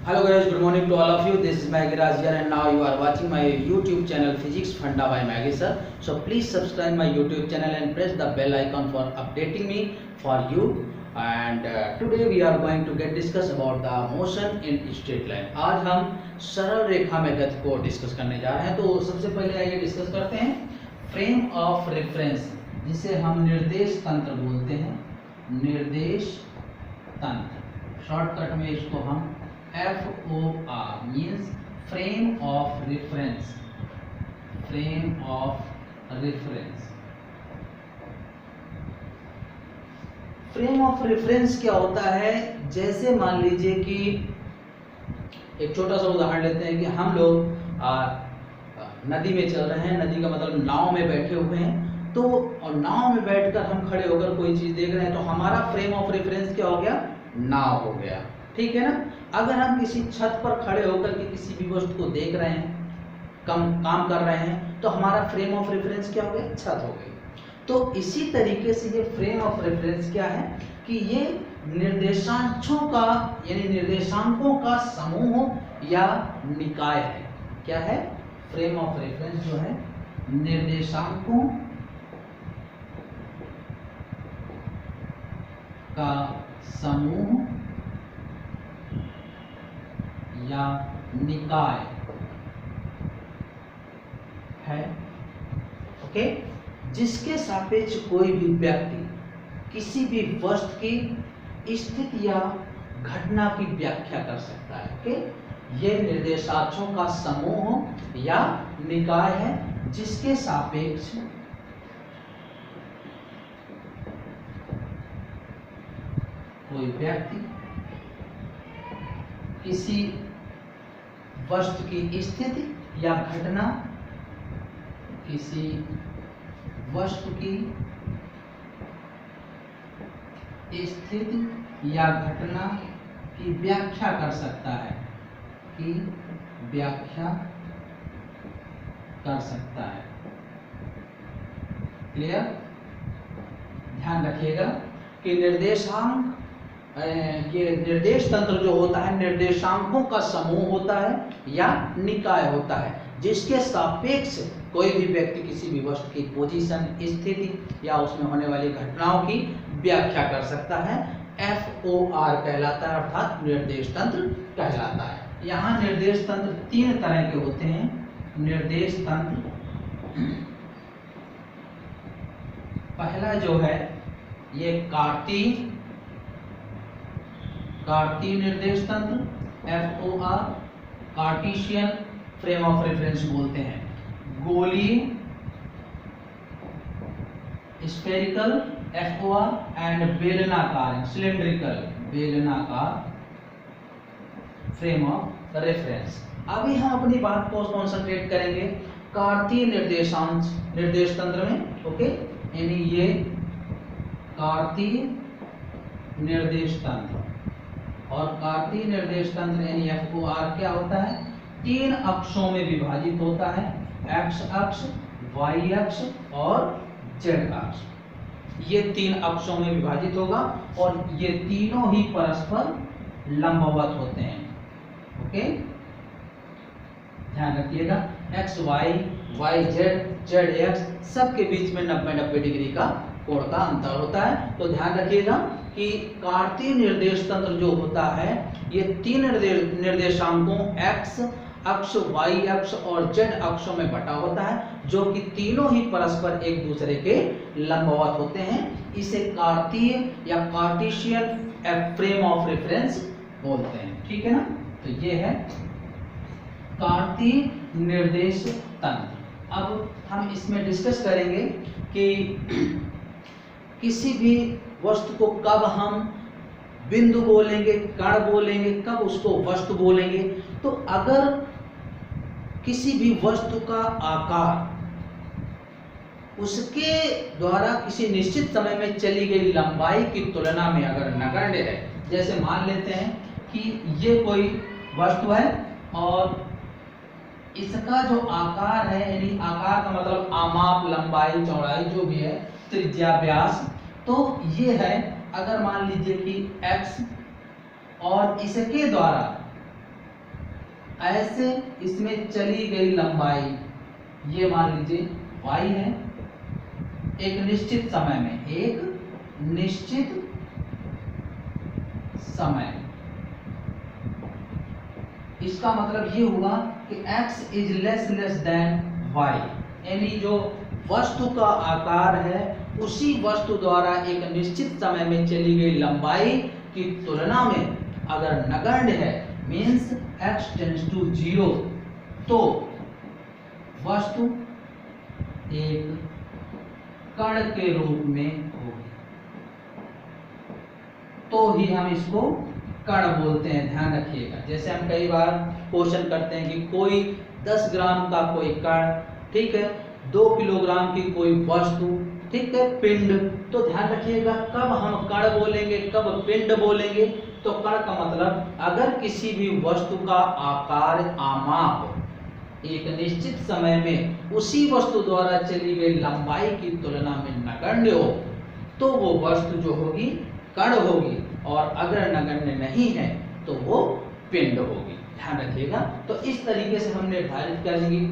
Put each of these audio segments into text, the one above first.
Hello guys, good morning to all of you. This is Maggie Raj here and now you are watching my YouTube channel Physics Funda by Maggie sir. So please subscribe my YouTube channel and press the bell icon for updating me for you. And today we are going to get discuss about the motion in straight line. आज हम सरल रेखा में गति को discuss करने जा रहे हैं। तो सबसे पहले आइए डिस्कस करते हैं फ्रेम ऑफ रेफरेंस, जिसे हम निर्देश तंत्र बोलते हैं। निर्देश तंत्र, शॉर्टकट में इसको हम FOR means frame of reference. Frame of reference. Frame of reference क्या होता है? जैसे मान लीजिए कि एक छोटा सा उदाहरण लेते हैं कि हम लोग नदी में चल रहे हैं। नदी का मतलब नाव में बैठे हुए हैं। तो और नाव में बैठकर हम खड़े होकर कोई चीज देख रहे हैं, तो हमारा फ्रेम ऑफ रेफरेंस क्या हो गया? नाव हो गया। ठीक है ना। अगर हम किसी छत पर खड़े होकर के किसी भी वस्तु को देख रहे हैं, काम कर रहे हैं, तो हमारा फ्रेम ऑफ रेफरेंस क्या हो गया? छत हो गई। तो इसी तरीके से ये फ्रेम ऑफ रेफरेंस क्या है कि ये निर्देशांकों का यानी निर्देशांकों का समूह या निकाय है। क्या है? फ्रेम ऑफ रेफरेंस जो है निर्देशांकों का समूह या निकाय है। ओके, जिसके सापेक्ष कोई भी व्यक्ति किसी भी वस्तु की स्थिति या घटना की व्याख्या कर सकता है। ओके, ये निर्देशांकों का समूह या निकाय है जिसके सापेक्ष कोई व्यक्ति किसी वस्तु की स्थिति या घटना, किसी वस्तु की स्थिति या घटना की व्याख्या कर सकता है, की व्याख्या कर सकता है। क्लियर? ध्यान रखिएगा कि निर्देशांक, ये निर्देश तंत्र जो होता है निर्देशांकों का समूह होता है या निकाय होता है जिसके सापेक्ष कोई भी व्यक्ति किसी भी वस्तु की पोजीशन, स्थिति या उसमें होने वाली घटनाओं की व्याख्या कर सकता है। FOR कहलाता है, अर्थात निर्देश तंत्र कहलाता है। यहाँ निर्देश तंत्र तीन तरह के होते हैं। निर्देश तंत्र पहला जो है ये कार्तीय निर्देश तंत्र FOR, कार्टीशियन फ्रेम ऑफ रेफरेंस बोलते हैं। गोलीय स्फेरिकल FOR एंड बेलनाकार सिलेंड्रिकल बेलनाकार फ्रेम ऑफ रेफरेंस। अभी हम अपनी बात को कॉन्सेंट्रेट करेंगे कार्तीय निर्देश तंत्र में। ओके, यानी ये कार्तीय निर्देश तंत्र, और कार्तीय निर्देश तंत्र यानी FOR क्या होता है? तीन अक्षों में विभाजित होता है, X अक्ष, Y अक्ष और Z अक्ष। ये तीन अक्षों में विभाजित होगा और ये तीनों ही परस्पर लंबवत होते हैं। ओके, ध्यान रखिएगा X Y, Y Z, Z X सबके बीच में 90-90 डिग्री का कोण का अंतर होता है। तो ध्यान रखिएगा कि कार्तीय निर्देश तंत्र जो होता है ये तीन निर्देशांकों X अक्ष, Y अक्ष और Z अक्षों में बटा होता है, जो कि तीनों ही परस्पर एक दूसरे के लंबवत होते हैं। इसे कार्तीय या कार्टीशियन फ्रेम ऑफ रेफरेंस बोलते हैं। ठीक है ना। तो ये है कार्तीय निर्देश तंत्र। अब हम इसमें डिस्कस करेंगे कि किसी भी वस्तु को कब हम बिंदु बोलेंगे, कण बोलेंगे, कब उसको वस्तु बोलेंगे। तो अगर किसी भी वस्तु का आकार उसके द्वारा किसी निश्चित समय में चली गई लंबाई की तुलना में अगर नगण्य है, जैसे मान लेते हैं कि ये कोई वस्तु है और इसका जो आकार है, यानी आकार का मतलब आमाप, लंबाई, चौड़ाई जो भी है, त्रिज्या, व्यास, तो ये है। अगर मान लीजिए कि x और इसके द्वारा ऐसे इसमें चली गई लंबाई, ये मान लीजिए y है, एक निश्चित समय में, एक निश्चित समय। इसका मतलब ये हुआ कि x is less than y, यानी जो वस्तु का आकार है उसी वस्तु द्वारा एक निश्चित समय में चली गई लंबाई की तुलना में अगर नगण्य है, मीन्स x टेंड्स टू 0, तो वस्तु एक कण के रूप में होगी, तो ही हम इसको कण बोलते हैं। ध्यान रखिएगा, जैसे हम कई बार क्वेश्चन करते हैं कि कोई 10 ग्राम का कोई कण, ठीक है, 2 किलोग्राम की कोई वस्तु, ठीक है, पिंड, तो ध्यान रखिएगा कब हम कण बोलेंगे, कब पिंड बोलेंगे। तो कण का मतलब अगर किसी भी वस्तु का आकार आमाप एक निश्चित समय में उसी वस्तु द्वारा चली गई लंबाई की तुलना में नगण्य हो, तो वो वस्तु जो होगी कण होगी, और अगर नगण्य नहीं है तो वो पिंड होगी। ध्यान रखिएगा। तो इस तरीके से हम निर्धारित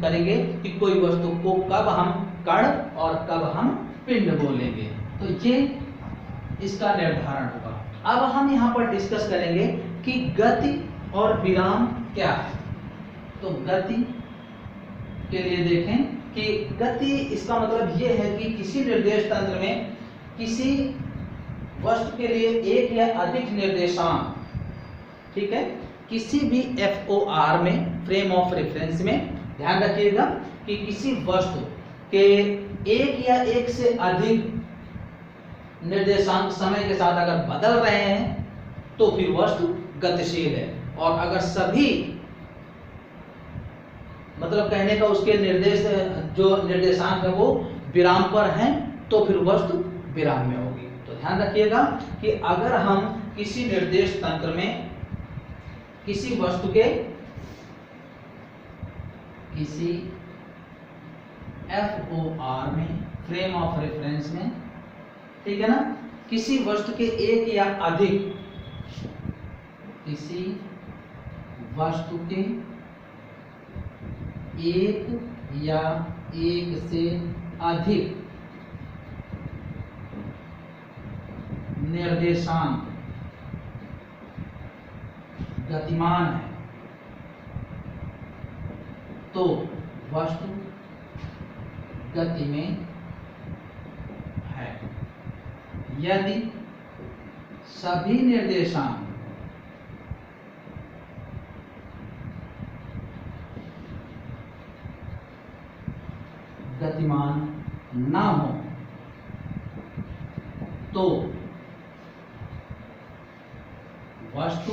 करेंगे कि कोई वस्तु को कब हम कण और कब हम पिंड बोलेंगे, तो ये इसका निर्धारण होगा। अब हम यहाँ पर डिस्कस करेंगे कि गति और विराम क्या है। तो गति के लिए देखें कि गति, इसका मतलब ये है कि किसी निर्देश तंत्र में किसी वस्तु के लिए एक या अधिक निर्देशांक, ठीक है, किसी भी FOR में, फ्रेम ऑफ रेफरेंस में, ध्यान रखिएगा कि किसी वस्तु के एक या एक से अधिक निर्देशांक समय के साथ अगर बदल रहे हैं तो फिर वस्तु गतिशील है, और अगर सभी, मतलब कहने का उसके निर्देश जो निर्देशांक है वो विराम पर हैं तो फिर वस्तु विराम में होगी। तो ध्यान रखिएगा कि अगर हम किसी निर्देश तंत्र में किसी वस्तु के किसी FOR में, फ्रेम ऑफ रेफरेंस में, ठीक है ना, किसी वस्तु के एक या अधिक, किसी वस्तु के एक या एक से अधिक निर्देशांक गतिमान है तो वस्तु गति में है। यदि सभी निर्देशांक गतिमान ना हो तो वस्तु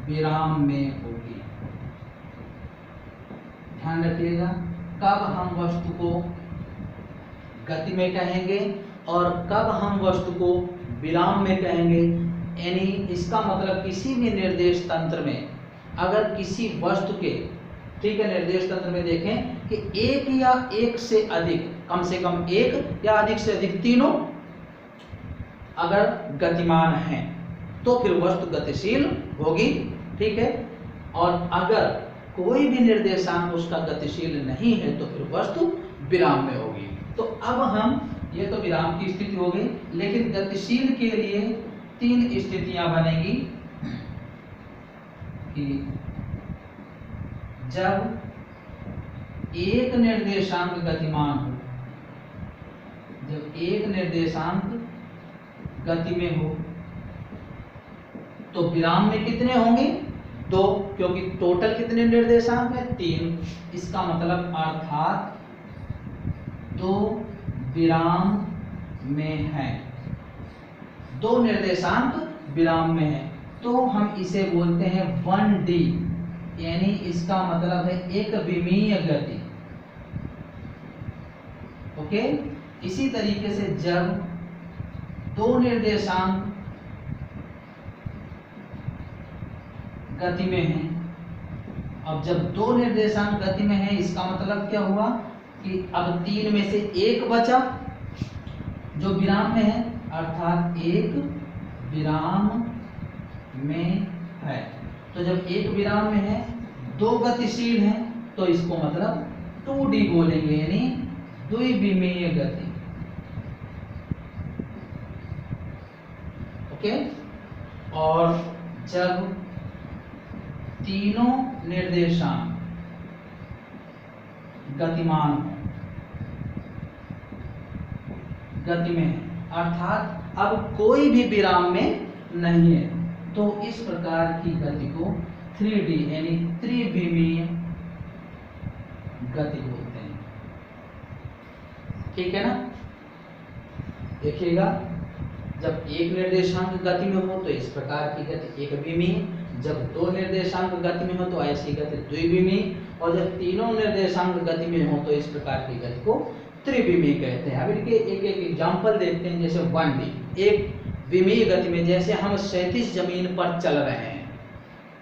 विराम में होगी। ध्यान रखिएगा कब हम वस्तु को गति में कहेंगे और कब हम वस्तु को विराम में कहेंगे, यानी इसका मतलब किसी भी निर्देश तंत्र में अगर किसी वस्तु के, ठीक है, निर्देश तंत्र में देखें कि एक या एक से अधिक, कम से कम एक या अधिक से अधिक, तीनों अगर गतिमान हैं तो फिर वस्तु गतिशील होगी, ठीक है, और अगर कोई भी निर्देशांक उसका गतिशील नहीं है तो फिर वस्तु विराम में होगी। तो अब हम, ये तो विराम की स्थिति हो गई, लेकिन गतिशील के लिए 3 स्थितियां बनेगी कि जब एक निर्देशांक गतिमान हो, जब एक निर्देशांक गति में हो तो विराम में कितने होंगे, 2, क्योंकि टोटल कितने निर्देशांक है, 3। इसका मतलब अर्थात 2 विराम में है, 2 निर्देशांक विराम में है, तो हम इसे बोलते हैं 1D, यानी इसका मतलब है एक विमीय गति। ओके, इसी तरीके से जब 2 निर्देशांक गति में है, अब जब 2 निर्देशांक गति में है इसका मतलब क्या हुआ कि अब 3 में से 1 बचा जो विराम में है, अर्थात 1 विराम में है। तो जब एक विराम में है, दो गतिशील हैं, तो इसको मतलब 2D बोलेंगे, यानी द्विविमीय गति। ओके। और जब तीनों निर्देशांक गतिमान हो, गति में है, अर्थात अब कोई भी विराम में नहीं है, तो इस प्रकार की गति को 3D यानी त्रिविमीय गति बोलते हैं। ठीक है ना। देखिएगा, जब एक निर्देशांक गति में हो तो इस प्रकार की गति एक विमीय, जब दो निर्देशांक गति में हो तो ऐसी गति द्विविमीय, और जब तीनों निर्देशांक गति में हो तो इस प्रकार की गति को त्रिविमीय कहते हैं। अब इनके एक एक एग्जाम्पल देखते हैं। जैसे 1D एक विमीय गति में, जैसे हम क्षैतिज जमीन पर चल रहे हैं,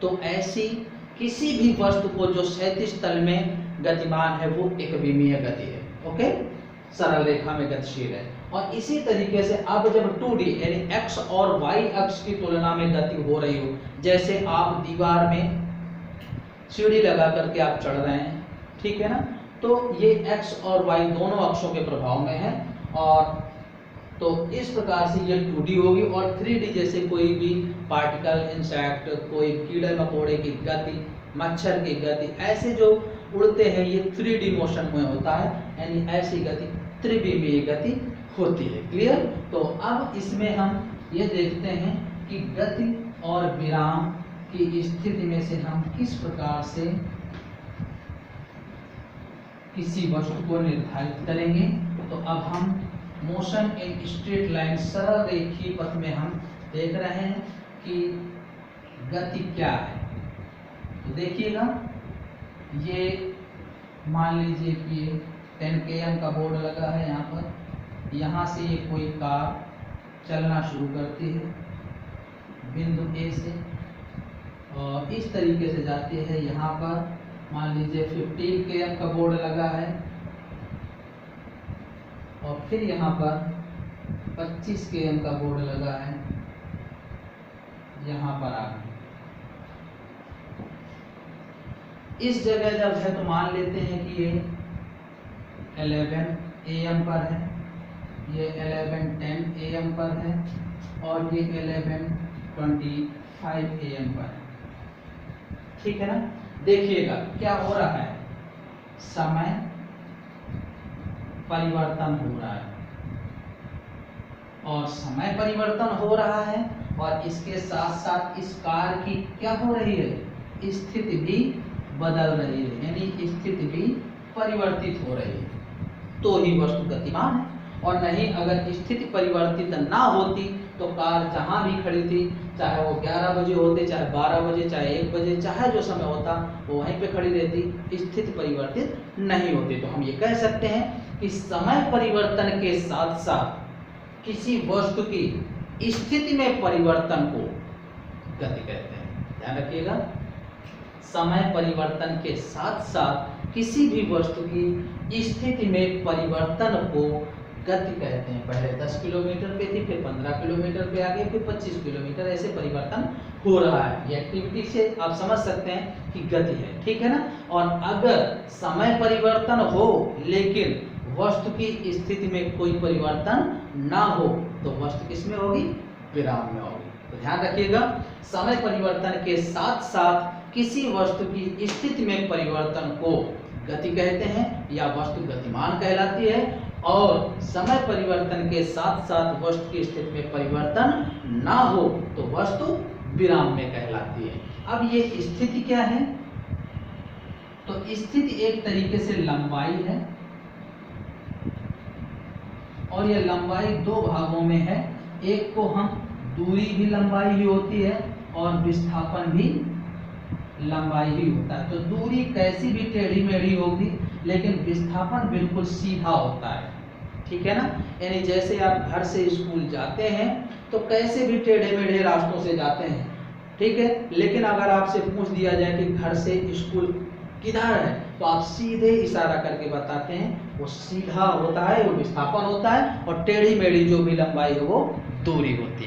तो ऐसी किसी भी वस्तु को जो क्षैतिज तल में गतिमान है वो एक विमीय गति है। ओके, सरल रेखा में गतिशील है। और इसी तरीके से अब जब 2D यानी x और y अक्ष की तुलना में गति हो रही हो, जैसे आप दीवार में सीढ़ी लगा करके आप चढ़ रहे हैं, ठीक है ना, तो ये x और y दोनों अक्षों के प्रभाव में है, और तो इस प्रकार से ये 2D होगी। और 3D जैसे कोई भी पार्टिकल, इंसेक्ट, कोई कीड़े मकोड़े की गति, मच्छर की गति, ऐसे जो उड़ते हैं ये 3D मोशन में होता है, यानी ऐसी गति त्रिविमीय गति होती है। क्लियर। तो अब इसमें हम ये देखते हैं कि गति और विराम की स्थिति में से हम किस प्रकार से किसी वस्तु को निर्धारित करेंगे। तो अब हम मोशन इन स्ट्रेट लाइन, सरल रेखीय पथ में हम देख रहे हैं कि गति क्या है। तो देखिएगा, ये मान लीजिए कि 10 km का बोर्ड लगा है यहाँ पर, यहाँ से ये कोई कार चलना शुरू करती है बिंदु A से, और इस तरीके से जाती है। यहाँ पर मान लीजिए 15 km का बोर्ड लगा है, और फिर यहाँ पर 25 km का बोर्ड लगा है, यहाँ पर आ गए। इस जगह जब है तो मान लेते हैं कि ये 11 AM पर है, ये 11:10 AM पर है, और ये 11:25 AM पर है। ठीक है ना। देखिएगा क्या हो रहा है, समय परिवर्तन हो रहा है, और समय परिवर्तन हो रहा है, और इसके साथ साथ इस कार की क्या हो रही है, स्थिति भी बदल रही है, यानी स्थिति भी परिवर्तित हो रही है, तो ही वस्तु गतिमान है। और नहीं, अगर स्थिति परिवर्तित ना होती तो कार जहां भी खड़ी थी, चाहे वो 11 बजे होते, चाहे 12 बजे, चाहे 1 बजे, चाहे जो समय होता वो वहीं पे खड़ी रहती, स्थिति परिवर्तित नहीं होती। तो हम ये कह सकते हैं कि समय परिवर्तन के साथ साथ किसी वस्तु की स्थिति में परिवर्तन को गति कहते हैं। ध्यान रखिएगा, समय परिवर्तन के साथ साथ किसी भी वस्तु की स्थिति में परिवर्तन को गति कहते हैं। पहले 10 किलोमीटर पे थी, फिर 15 किलोमीटर पे आ गए, फिर 25 किलोमीटर, ऐसे परिवर्तन हो रहा है। ये एक्टिविटी से आप समझ सकते हैं कि गति है। ठीक है ना। और अगर समय परिवर्तन हो लेकिन वस्तु की स्थिति में कोई परिवर्तन ना हो तो वस्तु किसमें होगी, विराम में होगी। तो ध्यान रखिएगा, समय परिवर्तन के साथ साथ किसी वस्तु की स्थिति में परिवर्तन को गति कहते हैं, या वस्तु गतिमान कहलाती है। और समय परिवर्तन के साथ साथ वस्तु की स्थिति में परिवर्तन ना हो तो वस्तु विराम में कहलाती है। अब ये स्थिति क्या है, तो स्थिति एक तरीके से लंबाई है, और यह लंबाई दो भागों में है। एक को हम दूरी भी लंबाई ही होती है, और विस्थापन भी लंबाई ही होता है। तो दूरी कैसी भी टेढ़ी मेढ़ी होगी, लेकिन विस्थापन बिल्कुल सीधा होता है। ठीक है ना। यानी जैसे आप घर से स्कूल जाते हैं तो कैसे भी टेढ़े मेढ़े रास्तों से जाते हैं, ठीक है, लेकिन अगर आपसे पूछ दिया जाए कि घर से स्कूल किधर है, तो आप सीधे इशारा करके बताते हैं, वो सीधा होता है, वो विस्थापन होता है, और टेढ़ी मेढ़ी जो भी लंबाई है वो दूरी होती है।